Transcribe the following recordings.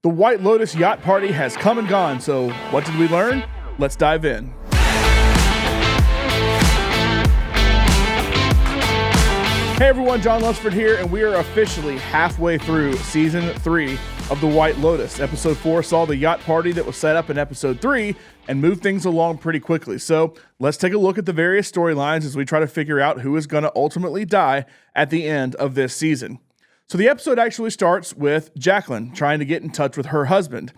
The White Lotus Yacht Party has come and gone, so what did we learn? Let's dive in. Hey everyone, John Lunsford here, and we are officially halfway through Season 3 of The White Lotus. Episode 4 saw the yacht party that was set up in Episode 3 and moved things along pretty quickly. So let's take a look at the various storylines as we try to figure out who is going to ultimately die at the end of this season. So the episode actually starts with Jaclyn trying to get in touch with her husband.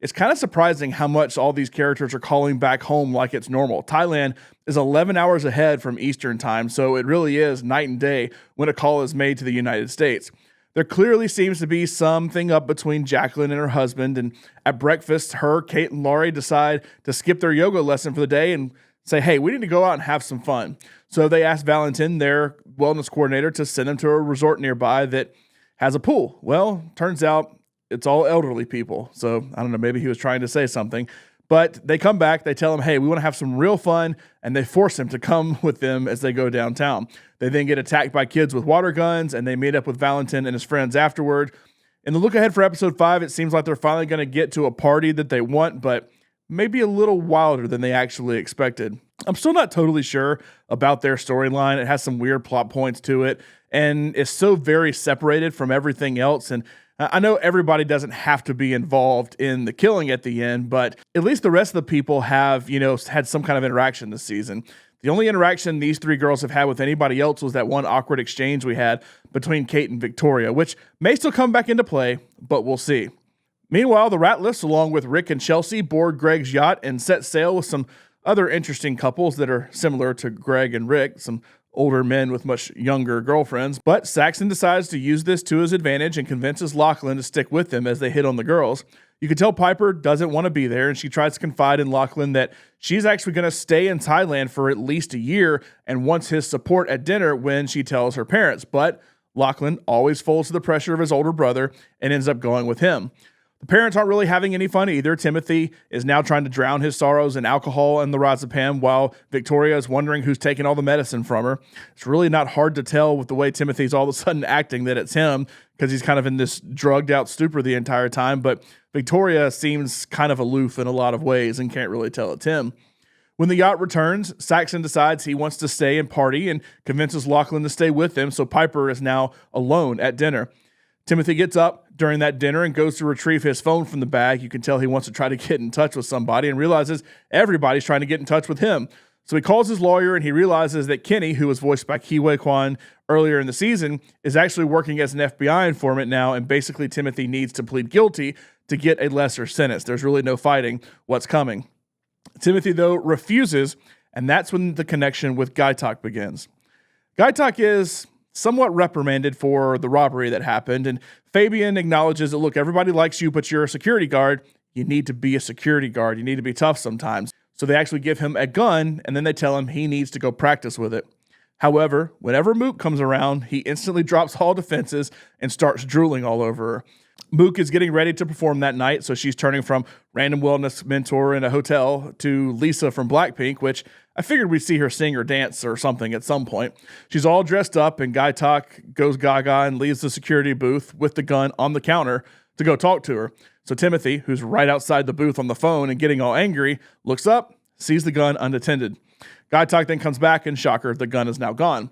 It's kind of surprising how much all these characters are calling back home like it's normal. Thailand is 11 hours ahead from Eastern time, so it really is night and day when a call is made to the United States. There clearly seems to be something up between Jaclyn and her husband, and at breakfast, Kate, and Laurie decide to skip their yoga lesson for the day and say, hey, we need to go out and have some fun. So they ask Valentin, their wellness coordinator, to send them to a resort nearby that has a pool. Well, turns out it's all elderly people. So I don't know, maybe he was trying to say something. But they come back, they tell him, hey, we want to have some real fun, and they force him to come with them as they go downtown. They then get attacked by kids with water guns, and they meet up with Valentin and his friends afterward. In the look ahead for episode 5, it seems like they're finally going to get to a party that they want, but maybe a little wilder than they actually expected. I'm still not totally sure about their storyline. It has some weird plot points to it, and it's so very separated from everything else. And I know everybody doesn't have to be involved in the killing at the end, but at least the rest of the people have, had some kind of interaction this season. The only interaction these three girls have had with anybody else was that one awkward exchange we had between Kate and Victoria, which may still come back into play, but we'll see. Meanwhile, the Ratliffs, along with Rick and Chelsea, board Greg's yacht and set sail with some other interesting couples that are similar to Greg and Rick, some older men with much younger girlfriends. But Saxon decides to use this to his advantage and convinces Jaclyn to stick with them as they hit on the girls. You can tell Piper doesn't want to be there, and she tries to confide in Jaclyn that she's actually going to stay in Thailand for at least a year and wants his support at dinner when she tells her parents. But Jaclyn always folds to the pressure of his older brother and ends up going with him. The parents aren't really having any fun either. Timothy is now trying to drown his sorrows in alcohol and lorazepam, while Victoria is wondering who's taking all the medicine from her. It's really not hard to tell with the way Timothy's all of a sudden acting that it's him, because he's kind of in this drugged out stupor the entire time, but Victoria seems kind of aloof in a lot of ways and can't really tell it's him. When the yacht returns, Saxon decides he wants to stay and party and convinces Jaclyn to stay with him, so Piper is now alone at dinner. Timothy gets up during that dinner and goes to retrieve his phone from the bag. You can tell he wants to try to get in touch with somebody and realizes everybody's trying to get in touch with him. So he calls his lawyer and he realizes that Kenny, who was voiced by Kiwi Kwan earlier in the season, is actually working as an FBI informant now, and basically Timothy needs to plead guilty to get a lesser sentence. There's really no fighting what's coming. Timothy, though, refuses, and that's when the connection with Gaitok begins. Gaitok is somewhat reprimanded for the robbery that happened, and Fabian acknowledges that, look, everybody likes you, but you're a security guard. You need to be a security guard. You need to be tough sometimes. So they actually give him a gun, and then they tell him he needs to go practice with it. However, whenever Mook comes around, he instantly drops all defenses and starts drooling all over her. Mook is getting ready to perform that night, so she's turning from random wellness mentor in a hotel to Lisa from Blackpink, which I figured we'd see her sing or dance or something at some point. She's all dressed up, and Gaitok goes gaga and leaves the security booth with the gun on the counter to go talk to her. So Timothy, who's right outside the booth on the phone and getting all angry, looks up, sees the gun unattended. Gaitok then comes back, and shocker, the gun is now gone.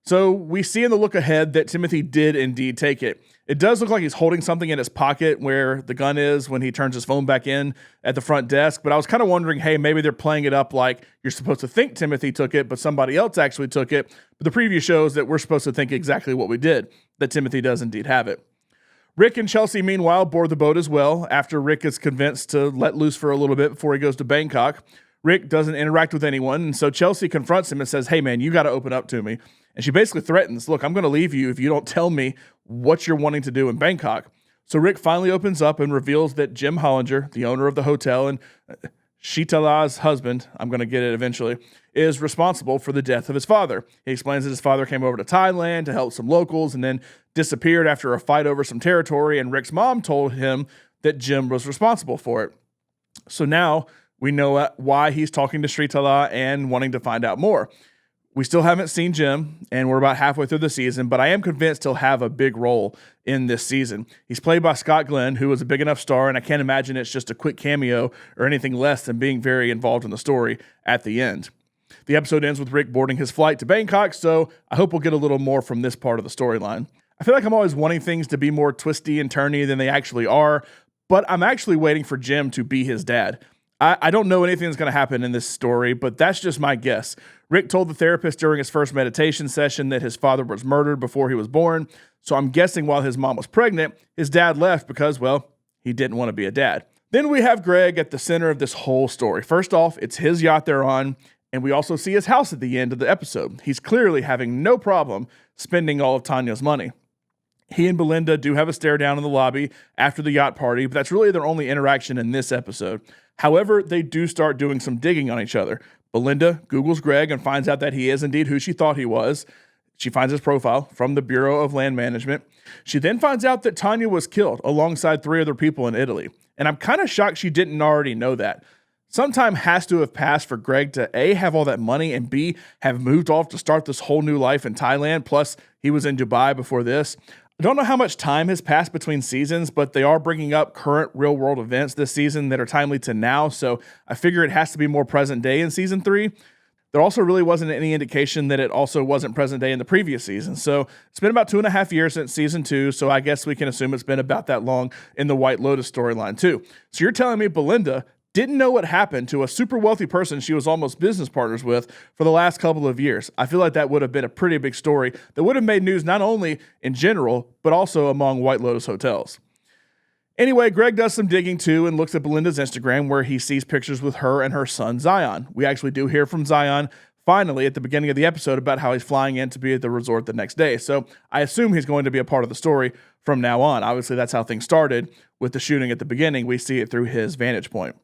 So we see in the look ahead that Timothy did indeed take it. It does look like he's holding something in his pocket where the gun is when he turns his phone back in at the front desk. But I was kind of wondering, hey, maybe they're playing it up like you're supposed to think Timothy took it, but somebody else actually took it. But the preview shows that we're supposed to think exactly what we did, that Timothy does indeed have it. Rick and Chelsea, meanwhile, board the boat as well after Rick is convinced to let loose for a little bit before he goes to Bangkok. Rick doesn't interact with anyone, and so Chelsea confronts him and says, hey, man, you got to open up to me. And she basically threatens, look, I'm going to leave you if you don't tell me what you're wanting to do in Bangkok. So Rick finally opens up and reveals that Jim Hollinger, the owner of the hotel, and Sheetala's husband, I'm going to get it eventually, is responsible for the death of his father. He explains that his father came over to Thailand to help some locals and then disappeared after a fight over some territory, and Rick's mom told him that Jim was responsible for it. So now we know why he's talking to Sritala and wanting to find out more. We still haven't seen Jim, and we're about halfway through the season, but I am convinced he'll have a big role in this season. He's played by Scott Glenn, who was a big enough star, and I can't imagine it's just a quick cameo or anything less than being very involved in the story at the end. The episode ends with Rick boarding his flight to Bangkok, so I hope we'll get a little more from this part of the storyline. I feel like I'm always wanting things to be more twisty and turny than they actually are, but I'm actually waiting for Jim to be his dad. I don't know anything that's going to happen in this story, but that's just my guess. Rick told the therapist during his first meditation session that his father was murdered before he was born, so I'm guessing while his mom was pregnant, his dad left because, well, he didn't want to be a dad. Then we have Greg at the center of this whole story. First off, it's his yacht they're on, and we also see his house at the end of the episode. He's clearly having no problem spending all of Tanya's money. He and Belinda do have a stare down in the lobby after the yacht party, but that's really their only interaction in this episode. However, they do start doing some digging on each other. Belinda Googles Greg and finds out that he is indeed who she thought he was. She finds his profile from the Bureau of Land Management. She then finds out that Tanya was killed alongside 3 other people in Italy. And I'm kind of shocked she didn't already know that. Some time has to have passed for Greg to A, have all that money, and B, have moved off to start this whole new life in Thailand. Plus, he was in Dubai before this. I don't know how much time has passed between seasons, but they are bringing up current real-world events this season that are timely to now, so I figure it has to be more present day in Season 3. There also really wasn't any indication that it also wasn't present day in the previous season, so it's been about 2.5 years since Season 2, so I guess we can assume it's been about that long in the White Lotus storyline too. So you're telling me Belinda didn't know what happened to a super wealthy person she was almost business partners with for the last couple of years. I feel like that would have been a pretty big story that would have made news not only in general, but also among White Lotus hotels. Anyway, Greg does some digging too and looks at Belinda's Instagram where he sees pictures with her and her son Zion. We actually do hear from Zion finally at the beginning of the episode about how he's flying in to be at the resort the next day. So I assume he's going to be a part of the story from now on. Obviously, that's how things started with the shooting at the beginning. We see it through his vantage point.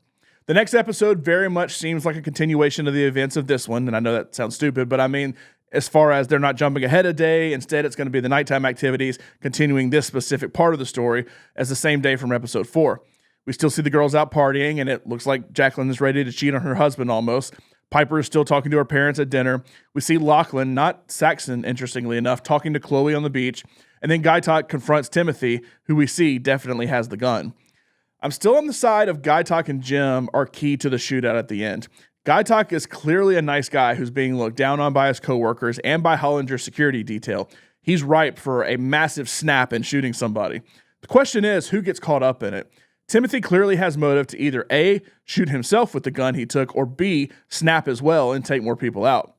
The next episode very much seems like a continuation of the events of this one, and I know that sounds stupid, but I mean, as far as they're not jumping ahead a day, instead it's going to be the nighttime activities, continuing this specific part of the story as the same day from episode 4. We still see the girls out partying, and it looks like Jaclyn is ready to cheat on her husband almost. Piper is still talking to her parents at dinner. We see Lachlan, not Saxon, interestingly enough, talking to Chloe on the beach, and then Gaitok confronts Timothy, who we see definitely has the gun. I'm still on the side of Gaitok and Jim are key to the shootout at the end. Gaitok is clearly a nice guy who's being looked down on by his coworkers and by Hollinger's security detail. He's ripe for a massive snap and shooting somebody. The question is, who gets caught up in it? Timothy clearly has motive to either A, shoot himself with the gun he took, or B, snap as well and take more people out.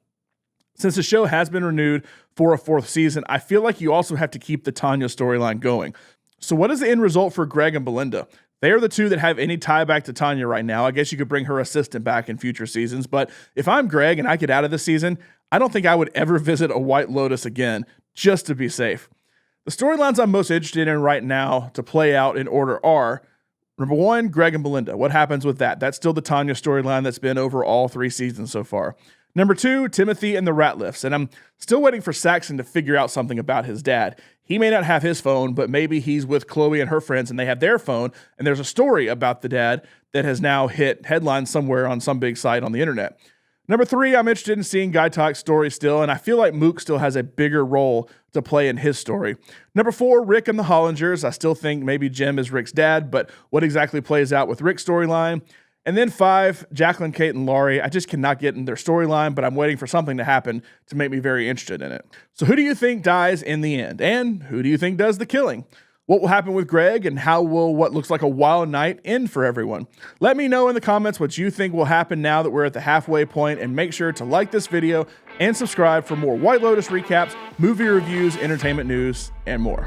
Since the show has been renewed for a 4th season, I feel like you also have to keep the Tanya storyline going. So what is the end result for Greg and Belinda? They are the 2 that have any tie back to Tanya right now. I guess you could bring her assistant back in future seasons, but if I'm Greg and I get out of this season, I don't think I would ever visit a White Lotus again, just to be safe. The storylines I'm most interested in right now to play out in order are, number 1, Greg and Belinda. What happens with that? That's still the Tanya storyline that's been over all 3 seasons so far. Number 2, Timothy and the Ratliffs, and I'm still waiting for Saxon to figure out something about his dad. He may not have his phone, but maybe he's with Chloe and her friends and they have their phone, and there's a story about the dad that has now hit headlines somewhere on some big site on the internet. Number 3, I'm interested in seeing Gaitok's story still, and I feel like Mook still has a bigger role to play in his story. Number 4, Rick and the Hollingers. I still think maybe Jim is Rick's dad, but what exactly plays out with Rick's storyline? And then 5, Jaclyn, Kate, and Laurie. I just cannot get in their storyline, but I'm waiting for something to happen to make me very interested in it. So who do you think dies in the end? And who do you think does the killing? What will happen with Greg, and how will what looks like a wild night end for everyone? Let me know in the comments what you think will happen now that we're at the halfway point, and make sure to like this video and subscribe for more White Lotus recaps, movie reviews, entertainment news, and more.